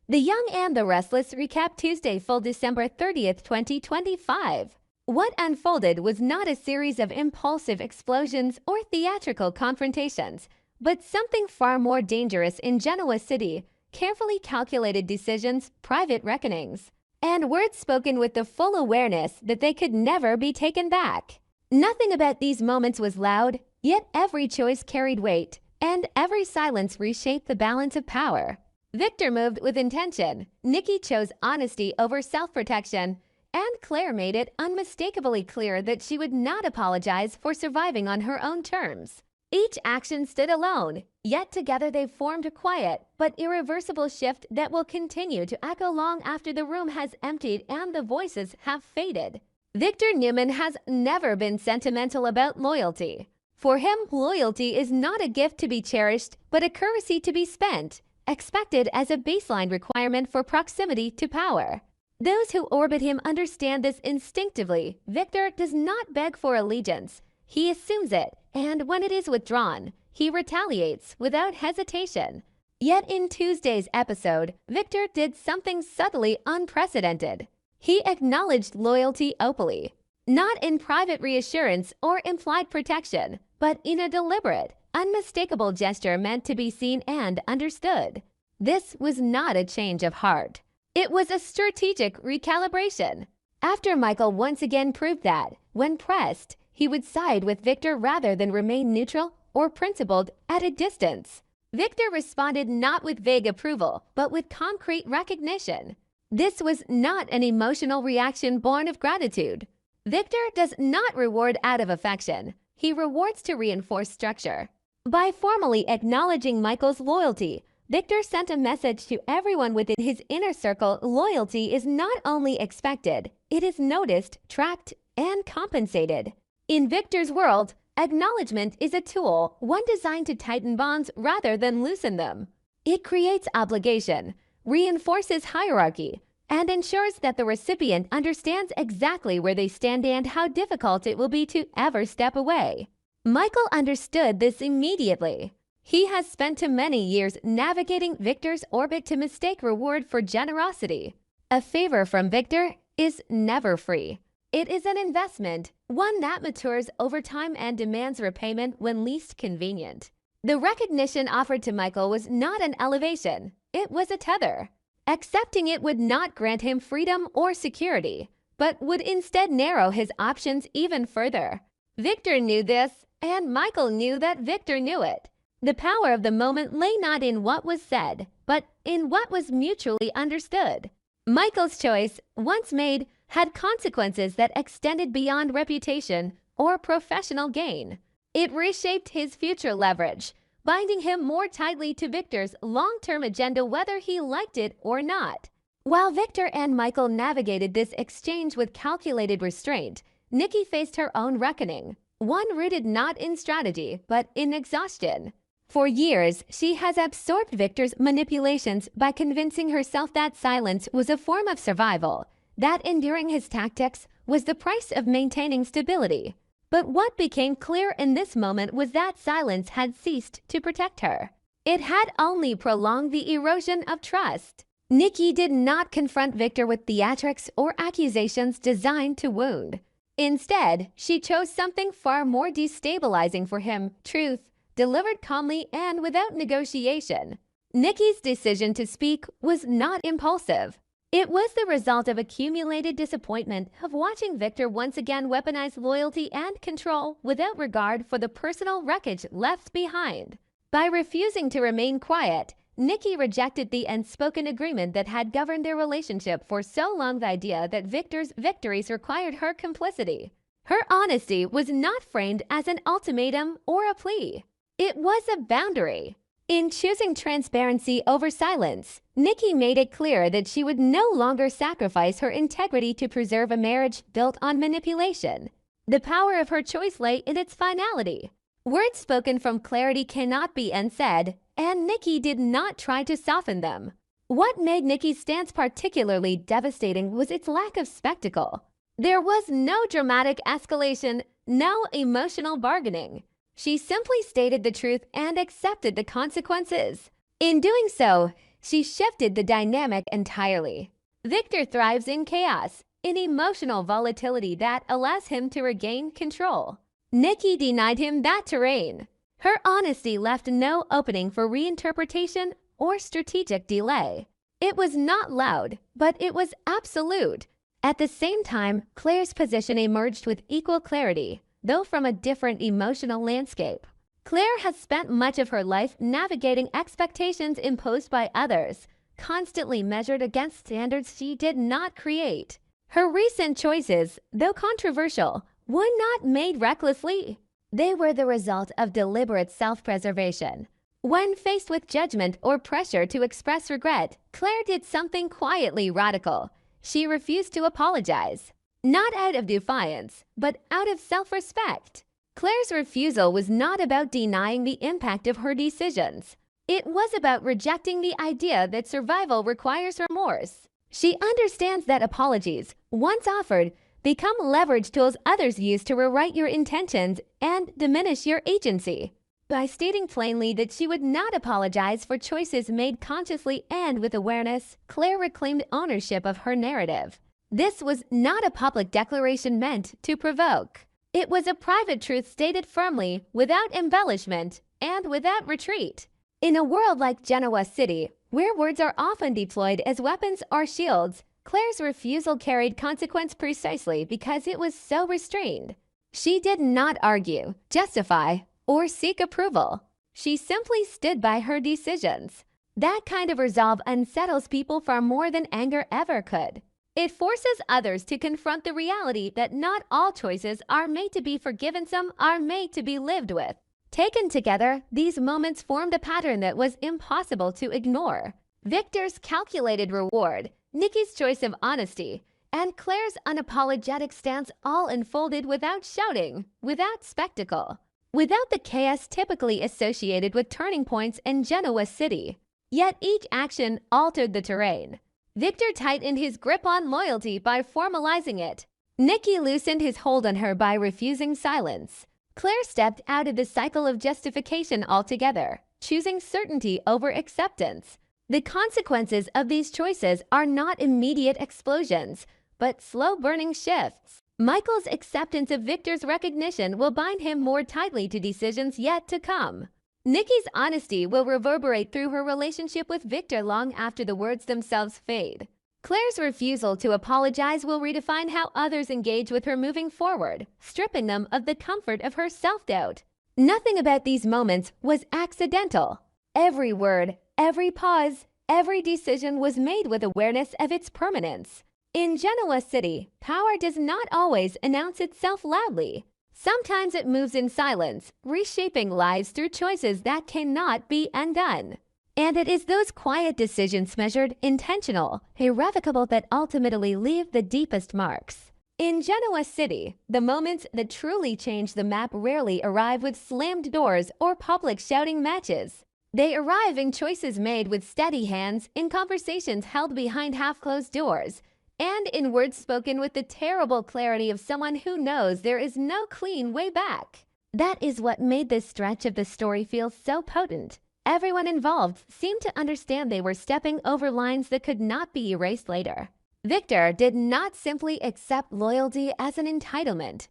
The Young and the Restless recap Tuesday, full December 30th, 2025. What unfolded was not a series of impulsive explosions or theatrical confrontations, but something far more dangerous in Genoa City, carefully calculated decisions, private reckonings, and words spoken with the full awareness that they could never be taken back. Nothing about these moments was loud, yet every choice carried weight, and every silence reshaped the balance of power. Victor moved with intention, Nikki chose honesty over self-protection, and Claire made it unmistakably clear that she would not apologize for surviving on her own terms. Each action stood alone, yet together they formed a quiet but irreversible shift that will continue to echo long after the room has emptied and the voices have faded. Victor Newman has never been sentimental about loyalty. For him, loyalty is not a gift to be cherished, but a currency to be spent, expected as a baseline requirement for proximity to power. Those who orbit him understand this instinctively. Victor does not beg for allegiance. He assumes it, and when it is withdrawn, he retaliates without hesitation. Yet in Tuesday's episode, Victor did something subtly unprecedented. He acknowledged loyalty openly, not in private reassurance or implied protection, but in a deliberate, unmistakable gesture meant to be seen and understood. This was not a change of heart. It was a strategic recalibration. After Michael once again proved that, when pressed, he would side with Victor rather than remain neutral or principled at a distance. Victor responded not with vague approval, but with concrete recognition. This was not an emotional reaction born of gratitude. Victor does not reward out of affection. He rewards to reinforce structure. By formally acknowledging Michael's loyalty, Victor sent a message to everyone within his inner circle. Loyalty is not only expected, it is noticed, tracked, and compensated. In Victor's world, acknowledgement is a tool, one designed to tighten bonds rather than loosen them. It creates obligation, reinforces hierarchy, and ensures that the recipient understands exactly where they stand and how difficult it will be to ever step away. Michael understood this immediately. He has spent too many years navigating Victor's orbit to mistake reward for generosity. A favor from Victor is never free. It is an investment, one that matures over time and demands repayment when least convenient. The recognition offered to Michael was not an elevation, it was a tether. Accepting it would not grant him freedom or security, but would instead narrow his options even further. Victor knew this, and Michael knew that Victor knew it. The power of the moment lay not in what was said, but in what was mutually understood. Michael's choice, once made, had consequences that extended beyond reputation or professional gain. It reshaped his future leverage, binding him more tightly to Victor's long-term agenda whether he liked it or not. While Victor and Michael navigated this exchange with calculated restraint, Nikki faced her own reckoning, one rooted not in strategy but in exhaustion. For years, she has absorbed Victor's manipulations by convincing herself that silence was a form of survival, that enduring his tactics was the price of maintaining stability. But what became clear in this moment was that silence had ceased to protect her. It had only prolonged the erosion of trust. Nikki did not confront Victor with theatrics or accusations designed to wound. Instead, she chose something far more destabilizing for him: truth, delivered calmly and without negotiation. Nikki's decision to speak was not impulsive. It was the result of accumulated disappointment of watching Victor once again weaponize loyalty and control without regard for the personal wreckage left behind. By refusing to remain quiet, Nikki rejected the unspoken agreement that had governed their relationship for so long, the idea that Victor's victories required her complicity. Her honesty was not framed as an ultimatum or a plea. It was a boundary. In choosing transparency over silence, Nikki made it clear that she would no longer sacrifice her integrity to preserve a marriage built on manipulation. The power of her choice lay in its finality. Words spoken from clarity cannot be unsaid, and Nikki did not try to soften them. What made Nikki's stance particularly devastating was its lack of spectacle. There was no dramatic escalation, no emotional bargaining. She simply stated the truth and accepted the consequences. In doing so, She shifted the dynamic entirely. Victor thrives in chaos, in emotional volatility that allows him to regain control. Nikki denied him that terrain. Her honesty left no opening for reinterpretation or strategic delay. It was not loud, but it was absolute. At the same time, Claire's position emerged with equal clarity, though from a different emotional landscape. Claire has spent much of her life navigating expectations imposed by others, constantly measured against standards she did not create. Her recent choices, though controversial, were not made recklessly. They were the result of deliberate self-preservation. When faced with judgment or pressure to express regret, Claire did something quietly radical. She refused to apologize. Not out of defiance, but out of self-respect. Claire's refusal was not about denying the impact of her decisions. It was about rejecting the idea that survival requires remorse. She understands that apologies, once offered, become leverage tools others use to rewrite your intentions and diminish your agency. By stating plainly that she would not apologize for choices made consciously and with awareness, Claire reclaimed ownership of her narrative. This was not a public declaration meant to provoke. It was a private truth stated firmly, without embellishment, and without retreat. In a world like Genoa City, where words are often deployed as weapons or shields, Claire's refusal carried consequence precisely because it was so restrained. She did not argue, justify, or seek approval. She simply stood by her decisions. That kind of resolve unsettles people far more than anger ever could. It forces others to confront the reality that not all choices are made to be forgiven, some are made to be lived with. Taken together, these moments formed a pattern that was impossible to ignore. Victor's calculated reward, Nikki's choice of honesty, and Claire's unapologetic stance all unfolded without shouting, without spectacle, without the chaos typically associated with turning points in Genoa City. Yet each action altered the terrain. Victor tightened his grip on loyalty by formalizing it. Nikki loosened his hold on her by refusing silence. Claire stepped out of the cycle of justification altogether, choosing certainty over acceptance. The consequences of these choices are not immediate explosions, but slow-burning shifts. Michael's acceptance of Victor's recognition will bind him more tightly to decisions yet to come. Nikki's honesty will reverberate through her relationship with Victor long after the words themselves fade. Claire's refusal to apologize will redefine how others engage with her moving forward, stripping them of the comfort of her self-doubt. Nothing about these moments was accidental. Every word, every pause, every decision was made with awareness of its permanence. In Genoa City, power does not always announce itself loudly. Sometimes it moves in silence, reshaping lives through choices that cannot be undone. And it is those quiet decisions measured, intentional, irrevocable that ultimately leave the deepest marks. In Genoa City, the moments that truly change the map rarely arrive with slammed doors or public shouting matches. They arrive in choices made with steady hands, in conversations held behind half-closed doors, and in words spoken with the terrible clarity of someone who knows there is no clean way back. That is what made this stretch of the story feel so potent. Everyone involved seemed to understand they were stepping over lines that could not be erased later. Victor did not simply accept loyalty as an entitlement.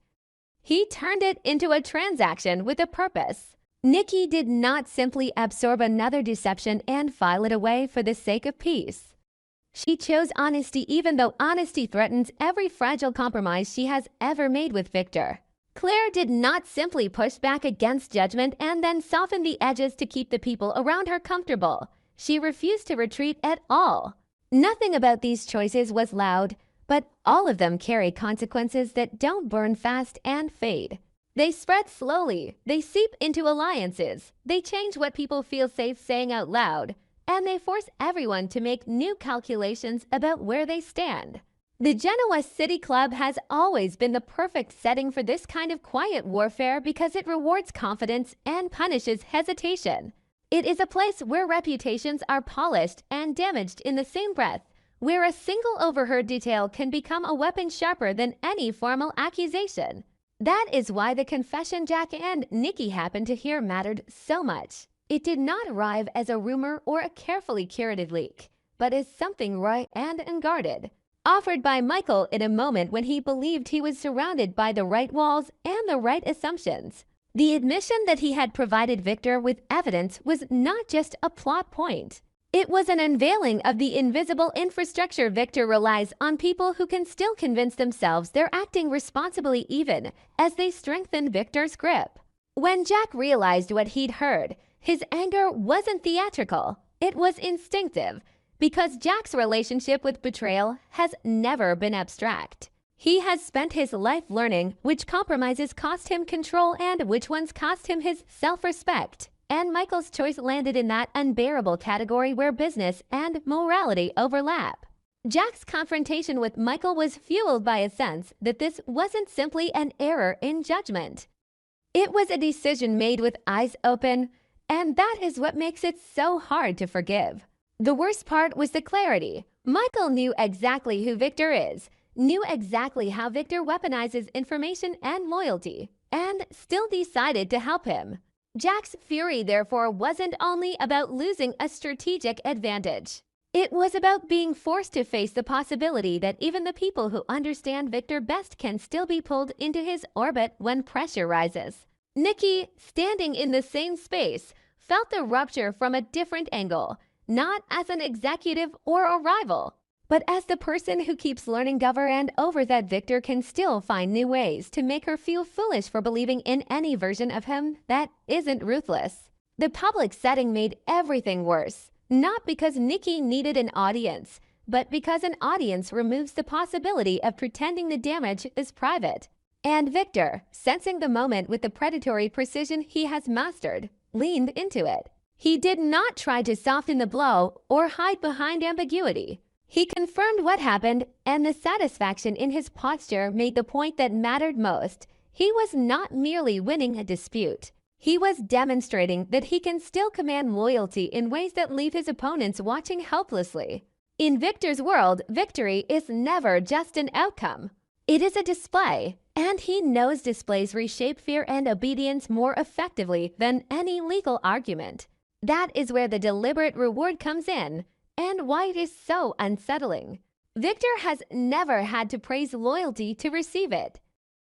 He turned it into a transaction with a purpose. Nikki did not simply absorb another deception and file it away for the sake of peace. She chose honesty even though honesty threatens every fragile compromise she has ever made with Victor. Claire did not simply push back against judgment and then soften the edges to keep the people around her comfortable. She refused to retreat at all. Nothing about these choices was loud, but all of them carry consequences that don't burn fast and fade. They spread slowly, they seep into alliances, they change what people feel safe saying out loud, and they force everyone to make new calculations about where they stand. The Genoa City Club has always been the perfect setting for this kind of quiet warfare because it rewards confidence and punishes hesitation. It is a place where reputations are polished and damaged in the same breath, where a single overheard detail can become a weapon sharper than any formal accusation. That is why the confession Jack and Nikki happened to hear mattered so much. It did not arrive as a rumor or a carefully curated leak, but as something raw and unguarded, offered by Michael in a moment when he believed he was surrounded by the right walls and the right assumptions. The admission that he had provided Victor with evidence was not just a plot point. It was an unveiling of the invisible infrastructure Victor relies on people who can still convince themselves they're acting responsibly even as they strengthen Victor's grip. When Jack realized what he'd heard, his anger wasn't theatrical, it was instinctive, because Jack's relationship with betrayal has never been abstract. He has spent his life learning which compromises cost him control and which ones cost him his self-respect. And Michael's choice landed in that unbearable category where business and morality overlap. Jack's confrontation with Michael was fueled by a sense that this wasn't simply an error in judgment. It was a decision made with eyes open, and that is what makes it so hard to forgive. The worst part was the clarity. Michael knew exactly who Victor is, knew exactly how Victor weaponizes information and loyalty, and still decided to help him. Jack's fury, therefore, wasn't only about losing a strategic advantage. It was about being forced to face the possibility that even the people who understand Victor best can still be pulled into his orbit when pressure rises. Nikki, standing in the same space, felt the rupture from a different angle, not as an executive or a rival, but as the person who keeps learning over and over that Victor can still find new ways to make her feel foolish for believing in any version of him that isn't ruthless. The public setting made everything worse, not because Nikki needed an audience, but because an audience removes the possibility of pretending the damage is private. And Victor, sensing the moment with the predatory precision he has mastered, leaned into it. He did not try to soften the blow or hide behind ambiguity. He confirmed what happened, and the satisfaction in his posture made the point that mattered most. He was not merely winning a dispute. He was demonstrating that he can still command loyalty in ways that leave his opponents watching helplessly. In Victor's world, victory is never just an outcome. It is a display, and he knows displays reshape fear and obedience more effectively than any legal argument. That is where the deliberate reward comes in, and why it is so unsettling. Victor has never had to praise loyalty to receive it.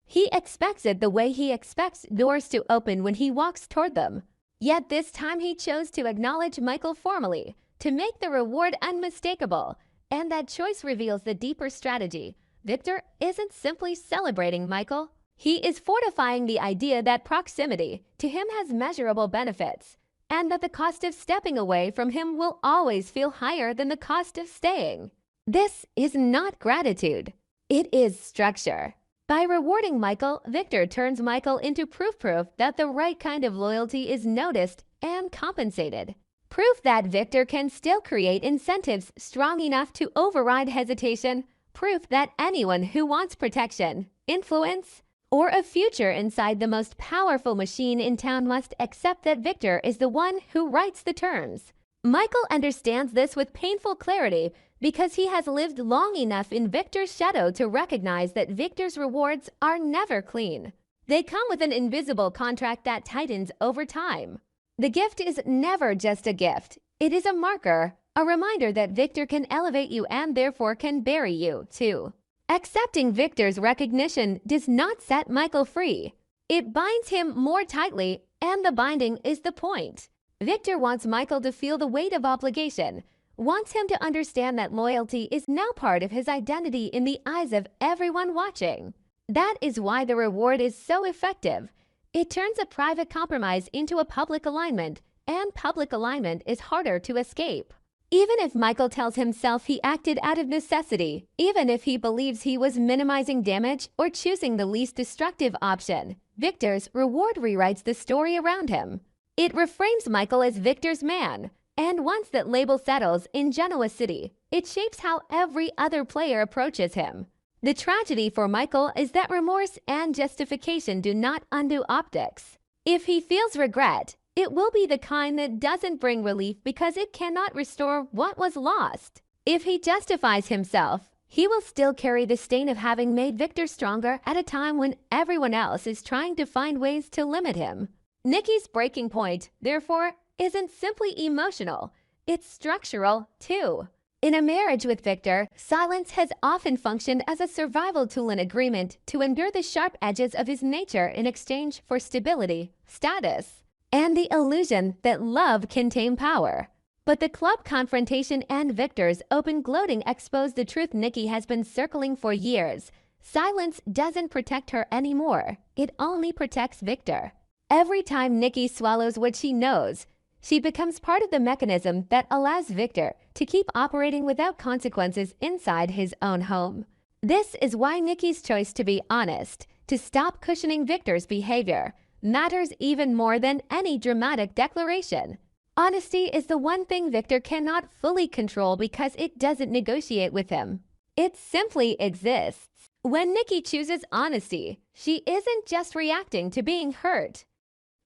He expects it the way he expects doors to open when he walks toward them. Yet this time he chose to acknowledge Michael formally, to make the reward unmistakable, and that choice reveals the deeper strategy. Victor isn't simply celebrating Michael. He is fortifying the idea that proximity to him has measurable benefits, and that the cost of stepping away from him will always feel higher than the cost of staying. This is not gratitude. It is structure. By rewarding Michael, Victor turns Michael into proof that the right kind of loyalty is noticed and compensated. Proof that Victor can still create incentives strong enough to override hesitation. Proof that anyone who wants protection, influence, or a future inside the most powerful machine in town must accept that Victor is the one who writes the terms. Michael understands this with painful clarity because he has lived long enough in Victor's shadow to recognize that Victor's rewards are never clean. They come with an invisible contract that tightens over time. The gift is never just a gift. It is a marker, a reminder that Victor can elevate you and therefore can bury you, too. Accepting Victor's recognition does not set Michael free. It binds him more tightly, and the binding is the point. Victor wants Michael to feel the weight of obligation, wants him to understand that loyalty is now part of his identity in the eyes of everyone watching. That is why the reward is so effective. It turns a private compromise into a public alignment, and public alignment is harder to escape. Even if Michael tells himself he acted out of necessity, even if he believes he was minimizing damage or choosing the least destructive option, Victor's reward rewrites the story around him. It reframes Michael as Victor's man, and once that label settles in Genoa City, it shapes how every other player approaches him. The tragedy for Michael is that remorse and justification do not undo optics. If he feels regret, it will be the kind that doesn't bring relief because it cannot restore what was lost. If he justifies himself, he will still carry the stain of having made Victor stronger at a time when everyone else is trying to find ways to limit him. Nikki's breaking point, therefore, isn't simply emotional, it's structural too. In a marriage with Victor, silence has often functioned as a survival tool, an agreement to endure the sharp edges of his nature in exchange for stability, status, and the illusion that love can tame power. But the club confrontation and Victor's open gloating exposed the truth Nikki has been circling for years. Silence doesn't protect her anymore. It only protects Victor. Every time Nikki swallows what she knows, she becomes part of the mechanism that allows Victor to keep operating without consequences inside his own home. This is why Nikki's choice to be honest, to stop cushioning Victor's behavior, matters even more than any dramatic declaration. Honesty is the one thing Victor cannot fully control because it doesn't negotiate with him. It simply exists. When Nikki chooses honesty, she isn't just reacting to being hurt.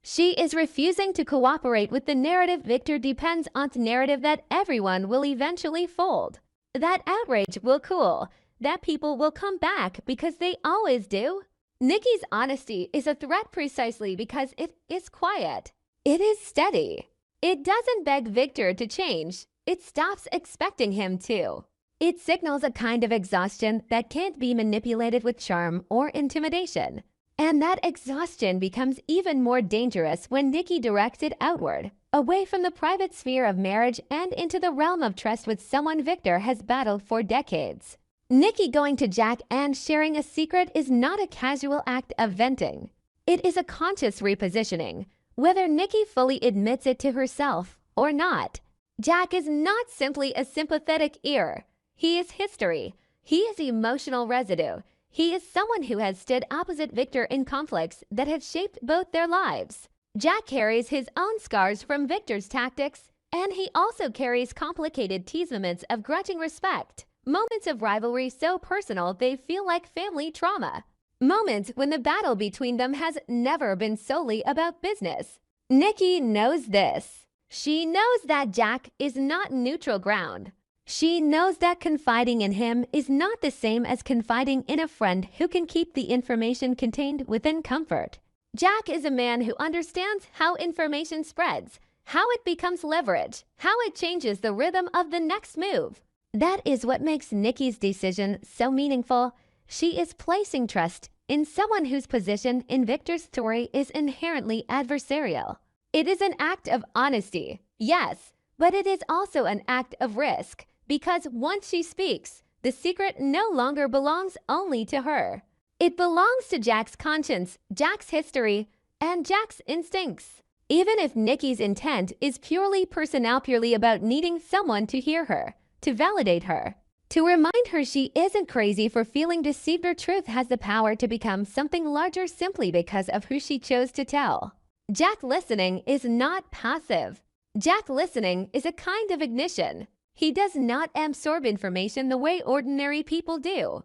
She is refusing to cooperate with the narrative Victor depends on, the narrative that everyone will eventually fold, that outrage will cool, that people will come back because they always do. Nikki's honesty is a threat precisely because it is quiet. It is steady. It doesn't beg Victor to change. It stops expecting him to. It signals a kind of exhaustion that can't be manipulated with charm or intimidation. And that exhaustion becomes even more dangerous when Nikki directs it outward, away from the private sphere of marriage and into the realm of trust with someone Victor has battled for decades. Nikki going to Jack and sharing a secret is not a casual act of venting. It is a conscious repositioning, whether Nikki fully admits it to herself or not. Jack is not simply a sympathetic ear. He is history. He is emotional residue. He is someone who has stood opposite Victor in conflicts that have shaped both their lives. Jack carries his own scars from Victor's tactics, and he also carries complicated moments of grudging respect, moments of rivalry so personal they feel like family trauma, moments when the battle between them has never been solely about business. Nikki knows this. She knows that Jack is not neutral ground. She knows that confiding in him is not the same as confiding in a friend who can keep the information contained within comfort. Jack is a man who understands how information spreads, how it becomes leverage, how it changes the rhythm of the next move. That is what makes Nikki's decision so meaningful. She is placing trust in someone whose position in Victor's story is inherently adversarial. It is an act of honesty, yes, but it is also an act of risk. Because once she speaks, the secret no longer belongs only to her. It belongs to Jack's conscience, Jack's history, and Jack's instincts. Even if Nikki's intent is purely personal, purely about needing someone to hear her, to validate her, to remind her she isn't crazy for feeling deceived, her truth has the power to become something larger simply because of who she chose to tell. Jack listening is not passive. Jack listening is a kind of ignition. He does not absorb information the way ordinary people do.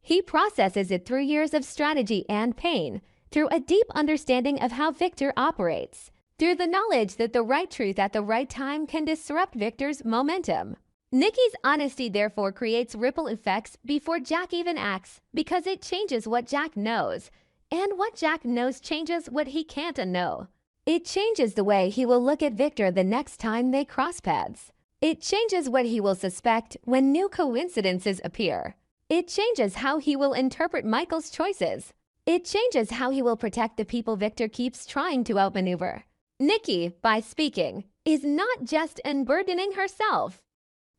He processes it through years of strategy and pain, through a deep understanding of how Victor operates, through the knowledge that the right truth at the right time can disrupt Victor's momentum. Nikki's honesty therefore creates ripple effects before Jack even acts, because it changes what Jack knows, and what Jack knows changes what he can't unknow. It changes the way he will look at Victor the next time they cross paths. It changes what he will suspect when new coincidences appear. It changes how he will interpret Michael's choices. It changes how he will protect the people Victor keeps trying to outmaneuver. Nikki, by speaking, is not just unburdening herself.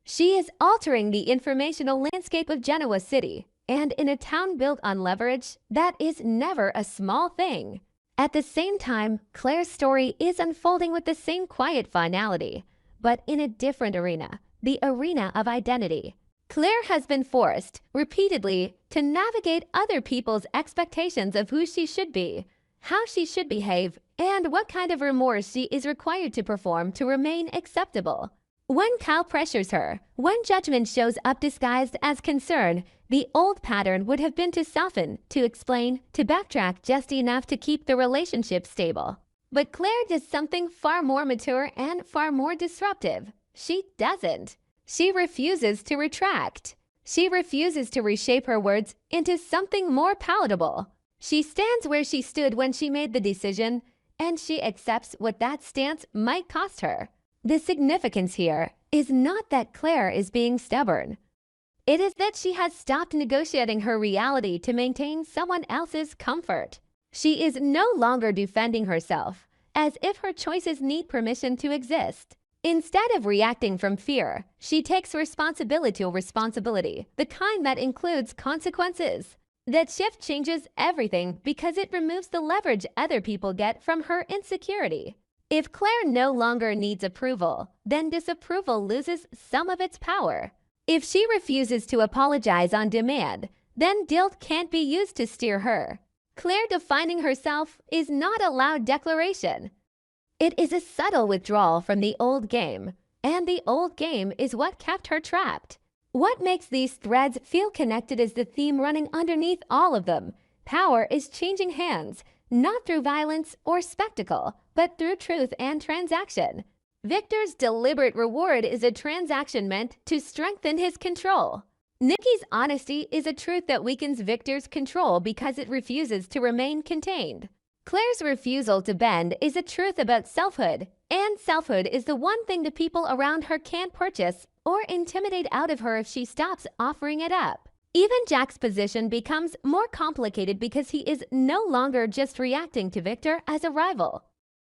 She is altering the informational landscape of Genoa City, and in a town built on leverage, that is never a small thing. At the same time, Claire's story is unfolding with the same quiet finality, but in a different arena, the arena of identity. Claire has been forced, repeatedly, to navigate other people's expectations of who she should be, how she should behave, and what kind of remorse she is required to perform to remain acceptable. When Cal pressures her, when judgment shows up disguised as concern, the old pattern would have been to soften, to explain, to backtrack just enough to keep the relationship stable. But Claire does something far more mature and far more disruptive. She doesn't. She refuses to retract. She refuses to reshape her words into something more palatable. She stands where she stood when she made the decision, and she accepts what that stance might cost her. The significance here is not that Claire is being stubborn. It is that she has stopped negotiating her reality to maintain someone else's comfort. She is no longer defending herself, as if her choices need permission to exist. Instead of reacting from fear, she takes responsibility, the kind that includes consequences. That shift changes everything because it removes the leverage other people get from her insecurity. If Claire no longer needs approval, then disapproval loses some of its power. If she refuses to apologize on demand, then guilt can't be used to steer her. Claire defining herself is not a loud declaration. It is a subtle withdrawal from the old game, and the old game is what kept her trapped. What makes these threads feel connected is the theme running underneath all of them. Power is changing hands, not through violence or spectacle, but through truth and transaction. Victor's deliberate reward is a transaction meant to strengthen his control. Nikki's honesty is a truth that weakens Victor's control because it refuses to remain contained. Claire's refusal to bend is a truth about selfhood, and selfhood is the one thing the people around her can't purchase or intimidate out of her if she stops offering it up. Even Jack's position becomes more complicated because he is no longer just reacting to Victor as a rival.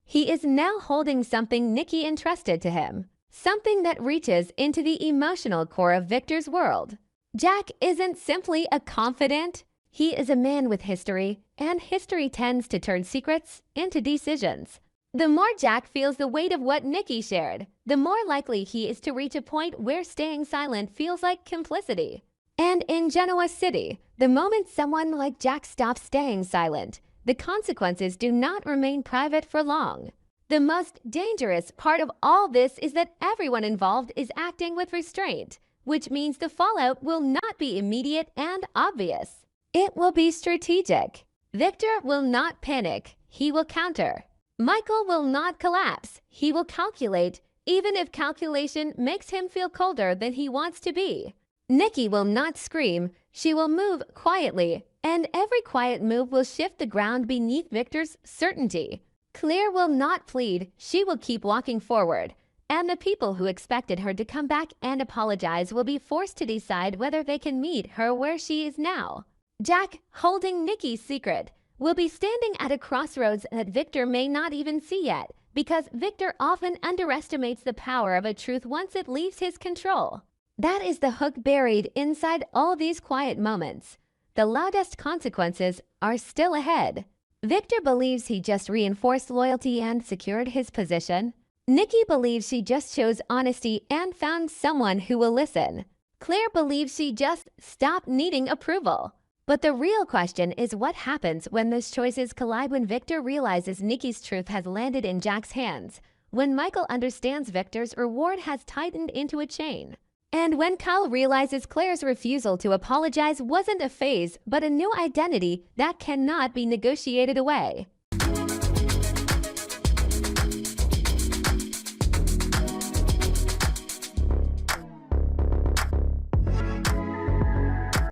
He is now holding something Nikki entrusted to him, something that reaches into the emotional core of Victor's world. Jack isn't simply a confidant. He is a man with history, and history tends to turn secrets into decisions. The more Jack feels the weight of what Nikki shared, the more likely he is to reach a point where staying silent feels like complicity. And in Genoa City, the moment someone like Jack stops staying silent, the consequences do not remain private for long. The most dangerous part of all this is that everyone involved is acting with restraint, which means the fallout will not be immediate and obvious. It will be strategic. Victor will not panic, he will counter. Michael will not collapse, he will calculate, even if calculation makes him feel colder than he wants to be. Nikki will not scream, she will move quietly, and every quiet move will shift the ground beneath Victor's certainty. Claire will not plead, she will keep walking forward, and the people who expected her to come back and apologize will be forced to decide whether they can meet her where she is now. Jack, holding Nikki's secret, will be standing at a crossroads that Victor may not even see yet, because Victor often underestimates the power of a truth once it leaves his control. That is the hook buried inside all these quiet moments. The loudest consequences are still ahead. Victor believes he just reinforced loyalty and secured his position. Nikki believes she just chose honesty and found someone who will listen. Claire believes she just stopped needing approval. But the real question is what happens when those choices collide, when Victor realizes Nikki's truth has landed in Jack's hands, when Michael understands Victor's reward has tightened into a chain, and when Kyle realizes Claire's refusal to apologize wasn't a phase but a new identity that cannot be negotiated away.